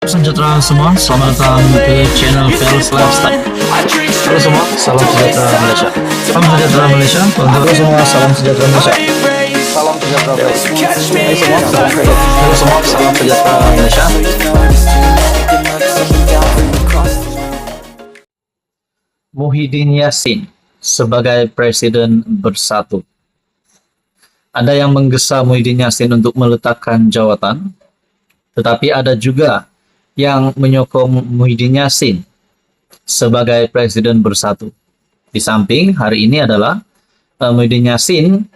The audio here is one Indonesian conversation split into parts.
Sejahtera semua, selamat datang ke channel Pels Lifestyle. Halo semua, salam sejahtera Malaysia. Salam sejahtera Malaysia. Halo semua, salam sejahtera Malaysia. Salam sejahtera Malaysia. Halo semua, salam sejahtera Malaysia. Muhyiddin Yassin sebagai Presiden Bersatu. Ada yang menggesa Muhyiddin Yassin untuk meletakkan jawatan, tetapi ada juga yang menyokong Muhyiddin Yassin sebagai Presiden Bersatu. Di samping hari ini adalah Muhyiddin Yassin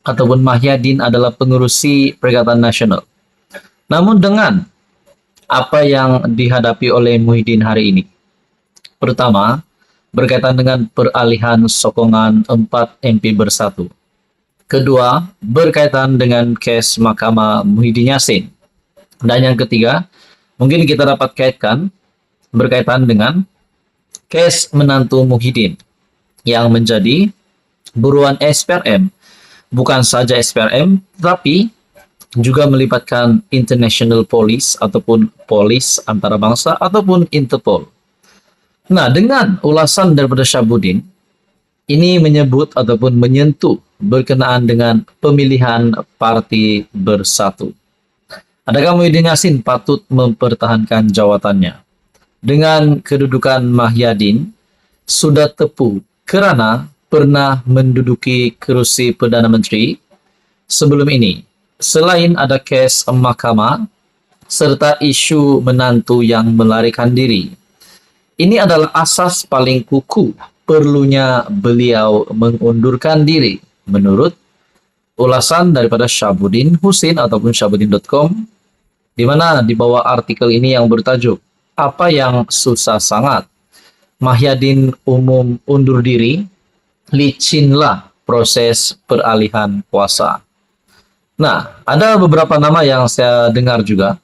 ataupun Mahyadin adalah pengurusi Perikatan Nasional. Namun dengan apa yang dihadapi oleh Muhyiddin hari ini, pertama berkaitan dengan peralihan sokongan 4 MP Bersatu. Kedua, berkaitan dengan kes Mahkamah Muhyiddin Yassin. Dan yang ketiga, mungkin kita dapat kaitkan berkaitan dengan kes menantu Muhyiddin yang menjadi buruan SPRM. Bukan saja SPRM, tetapi juga melibatkan International Police ataupun polis antarabangsa ataupun Interpol. Nah, dengan ulasan daripada Syabuddin, ini menyebut ataupun menyentuh berkenaan dengan pemilihan parti Bersatu. Adakah Muhyiddin Yassin patut mempertahankan jawatannya? Dengan kedudukan Mahyadin sudah tepu kerana pernah menduduki kerusi Perdana Menteri sebelum ini. Selain ada kes mahkamah serta isu menantu yang melarikan diri. Ini adalah asas paling kukuh perlunya beliau mengundurkan diri menurut ulasan daripada Syabuddin Husin ataupun syabuddin.com, di mana di bawah artikel ini yang bertajuk "Apa yang susah sangat? Mahyadin umum undur diri, licinlah proses peralihan kuasa." Nah, ada beberapa nama yang saya dengar juga,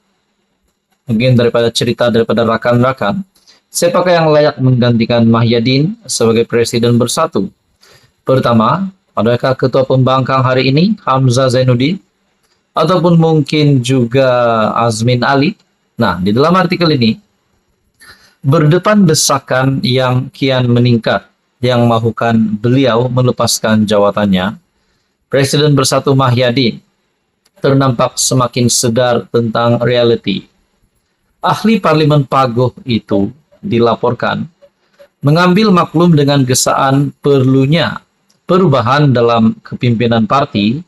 mungkin daripada cerita daripada rakan-rakan, siapakah yang layak menggantikan Mahyadin sebagai Presiden Bersatu? Pertama, adakah Ketua Pembangkang hari ini Hamzah Zainuddin? Ataupun mungkin juga Azmin Ali? Nah, di dalam artikel ini, berdepan desakan yang kian meningkat yang mahukan beliau melepaskan jawatannya, Presiden Bersatu Mahyadin ternampak semakin sedar tentang realiti. Ahli Parlimen Pagoh itu dilaporkan mengambil maklum dengan gesaan perlunya perubahan dalam kepimpinan parti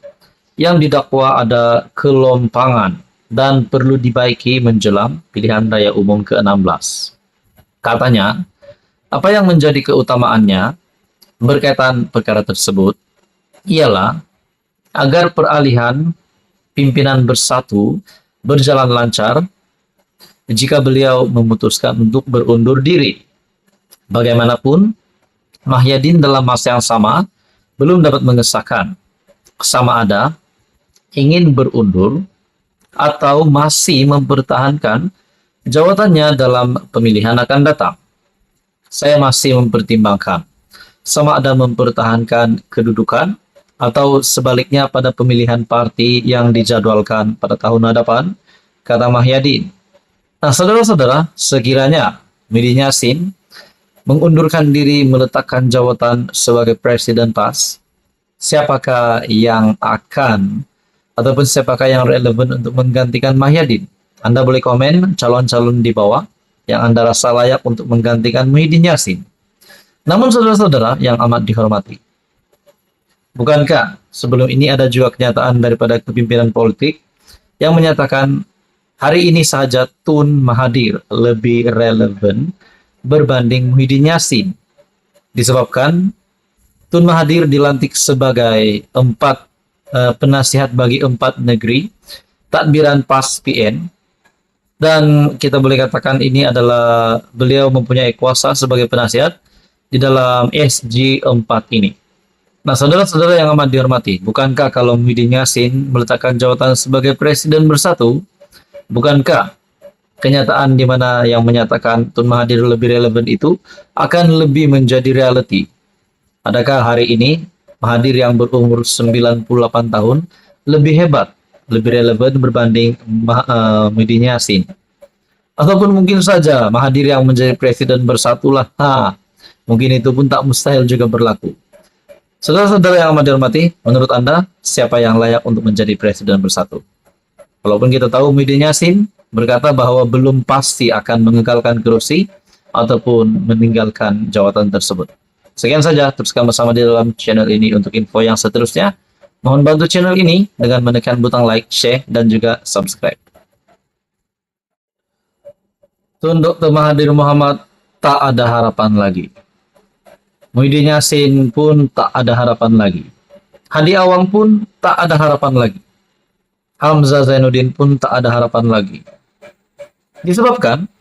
yang didakwa ada kelompangan dan perlu dibaiki menjelang pilihan raya umum ke-16. Katanya, apa yang menjadi keutamaannya berkaitan perkara tersebut ialah agar peralihan pimpinan Bersatu berjalan lancar jika beliau memutuskan untuk berundur diri. Bagaimanapun, Mahyadin dalam masa yang sama belum dapat mengesahkan sama ada ingin berundur atau masih mempertahankan jawatannya dalam pemilihan akan datang. Saya masih mempertimbangkan sama ada mempertahankan kedudukan atau sebaliknya pada pemilihan parti yang dijadwalkan pada tahun hadapan, kata Mahyadin. Nah, saudara-saudara, sekiranya Muhyiddin Yassin mengundurkan diri meletakkan jawatan sebagai Presiden PAS, siapakah yang akan ataupun siapakah yang relevan untuk menggantikan Mahyadin? Anda boleh komen calon-calon di bawah yang Anda rasa layak untuk menggantikan Muhyiddin Yassin. Namun saudara-saudara yang amat dihormati, bukankah sebelum ini ada juga kenyataan daripada kepimpinan politik yang menyatakan hari ini sahaja Tun Mahathir lebih relevan berbanding Muhyiddin Yassin, disebabkan Tun Mahathir dilantik sebagai penasihat bagi 4 negeri tadbiran PAS PN, dan kita boleh katakan ini adalah beliau mempunyai kuasa sebagai penasihat di dalam SG4 ini. Nah, saudara-saudara yang amat dihormati, bukankah kalau Muhyiddin Yassin meletakkan jawatan sebagai Presiden Bersatu, bukankah kenyataan di mana yang menyatakan Tun Mahathir lebih relevan itu akan lebih menjadi reality? Adakah hari ini Mahathir yang berumur 98 tahun lebih hebat, lebih relevan berbanding Muhyiddin Yassin? Ataupun mungkin saja Mahathir yang menjadi presiden bersatulah. Mungkin itu pun tak mustahil juga berlaku. Saudara-saudara yang amat dihormati, menurut Anda, siapa yang layak untuk menjadi presiden bersatu? Walaupun kita tahu Muhyiddin Yassin berkata bahwa belum pasti akan mengekalkan kursi ataupun meninggalkan jawatan tersebut. Sekian saja, teruskan bersama di dalam channel ini untuk info yang seterusnya. Mohon bantu channel ini dengan menekan butang like, share, dan juga subscribe. Tun Dr. Mahathir Mohamad tak ada harapan lagi. Muhyiddin Yassin pun tak ada harapan lagi. Hadi Awang pun tak ada harapan lagi. Hamzah Zainuddin pun tak ada harapan lagi. Disebabkan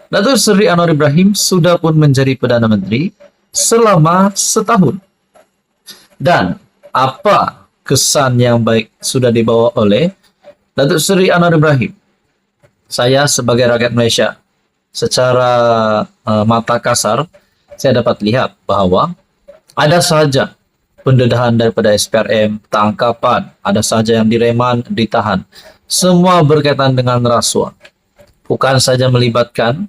Datuk Seri Anwar Ibrahim sudah pun menjadi Perdana Menteri selama setahun. Dan apa kesan yang baik sudah dibawa oleh Datuk Seri Anwar Ibrahim? Saya sebagai rakyat Malaysia, secara mata kasar, saya dapat lihat bahwa ada saja pendedahan daripada SPRM, tangkapan, ada saja yang direman, ditahan. Semua berkaitan dengan rasuah. Bukan saja melibatkan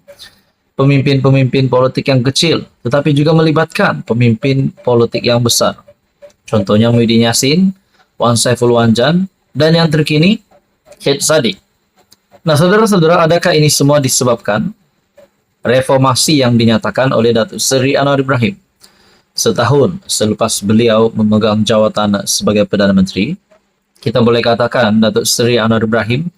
pemimpin-pemimpin politik yang kecil, tetapi juga melibatkan pemimpin politik yang besar. Contohnya Muhyiddin Yassin, Wan Saiful Wanjan, dan yang terkini, Syed Saddiq. Nah, saudara-saudara, adakah ini semua disebabkan reformasi yang dinyatakan oleh Datuk Seri Anwar Ibrahim setahun selepas beliau memegang jawatan sebagai Perdana Menteri? Kita boleh katakan Datuk Seri Anwar Ibrahim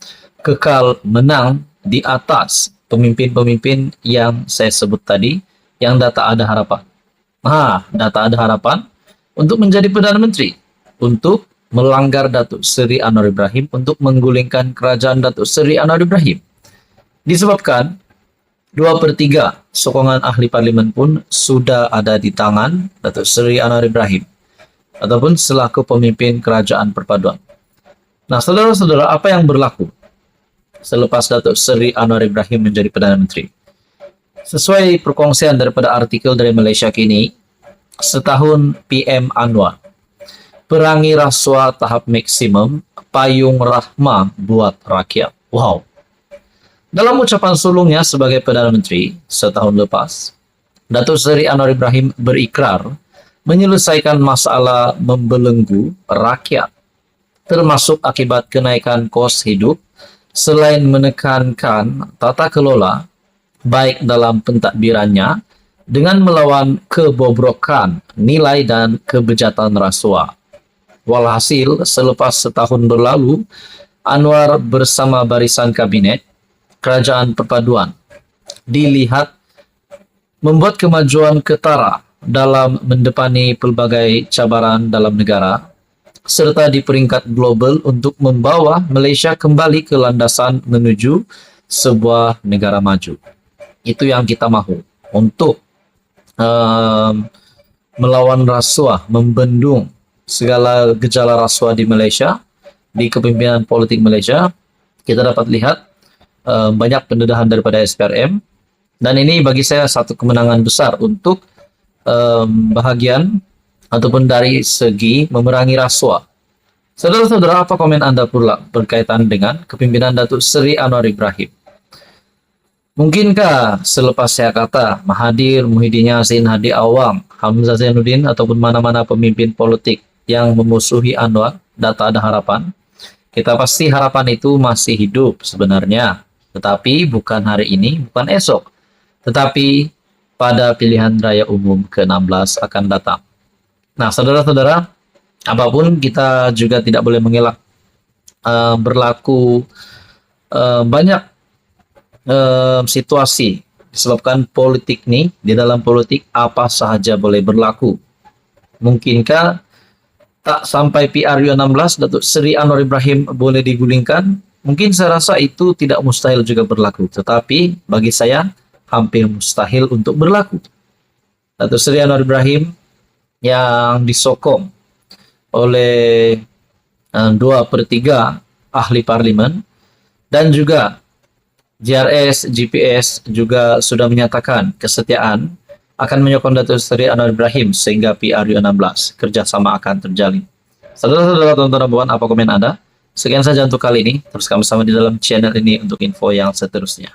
kekal menang di atas pemimpin-pemimpin yang saya sebut tadi, yang tak ada harapan. Tak ada harapan untuk menjadi Perdana Menteri, untuk melanggar Datuk Seri Anwar Ibrahim, untuk menggulingkan kerajaan Datuk Seri Anwar Ibrahim. Disebabkan 2/3 sokongan ahli parlimen pun sudah ada di tangan Datuk Seri Anwar Ibrahim ataupun selaku pemimpin kerajaan perpaduan. Nah, saudara-saudara, apa yang berlaku selepas Datuk Seri Anwar Ibrahim menjadi Perdana Menteri? Sesuai perkongsian daripada artikel dari Malaysia Kini, setahun PM Anwar, perangi rasuah tahap maksimum, payung rahmah buat rakyat. Wow. Dalam ucapan sulungnya sebagai Perdana Menteri setahun lepas, Datuk Seri Anwar Ibrahim berikrar menyelesaikan masalah membelenggu rakyat, termasuk akibat kenaikan kos hidup, selain menekankan tata kelola baik dalam pentadbirannya dengan melawan kebobrokan nilai dan kebejatan rasuah. Walhasil, selepas setahun berlalu, Anwar bersama barisan kabinet Kerajaan Perpaduan dilihat membuat kemajuan ketara dalam mendepani pelbagai cabaran dalam negara, serta di peringkat global untuk membawa Malaysia kembali ke landasan menuju sebuah negara maju. Itu yang kita mahu, untuk melawan rasuah, membendung segala gejala rasuah di Malaysia, di kepemimpinan politik Malaysia. Kita dapat lihat banyak pendedahan daripada SPRM, dan ini bagi saya satu kemenangan besar untuk bahagian ataupun dari segi memerangi rasuah. Saudara-saudara, apa komen Anda pula berkaitan dengan kepimpinan Datuk Seri Anwar Ibrahim? Mungkinkah selepas saya kata Mahathir, Muhyiddin Yassin, Hadi Awang, Hamzah Zainuddin ataupun mana-mana pemimpin politik yang memusuhi Anwar tak ada harapan? Kita pasti harapan itu masih hidup sebenarnya. Tetapi bukan hari ini, bukan esok, tetapi pada pilihan raya umum ke-16 akan datang. Nah, saudara-saudara, apapun kita juga tidak boleh mengelak berlaku banyak situasi disebabkan politik nih. Di dalam politik apa sahaja boleh berlaku. Mungkinkah tak sampai PRU16 Datuk Seri Anwar Ibrahim boleh digulingkan? Mungkin saya rasa itu tidak mustahil juga berlaku, tetapi bagi saya hampir mustahil untuk berlaku. Datuk Seri Anwar Ibrahim yang disokong oleh 2/3 ahli parlimen, dan juga JRS, GPS juga sudah menyatakan kesetiaan akan menyokong Datuk Seri Anwar Ibrahim sehingga PRU16 kerjasama akan terjalin. Saudara-saudara, tonton buan, apa komen Anda? Sekian saja untuk kali ini. Teruskan bersama di dalam channel ini untuk info yang seterusnya.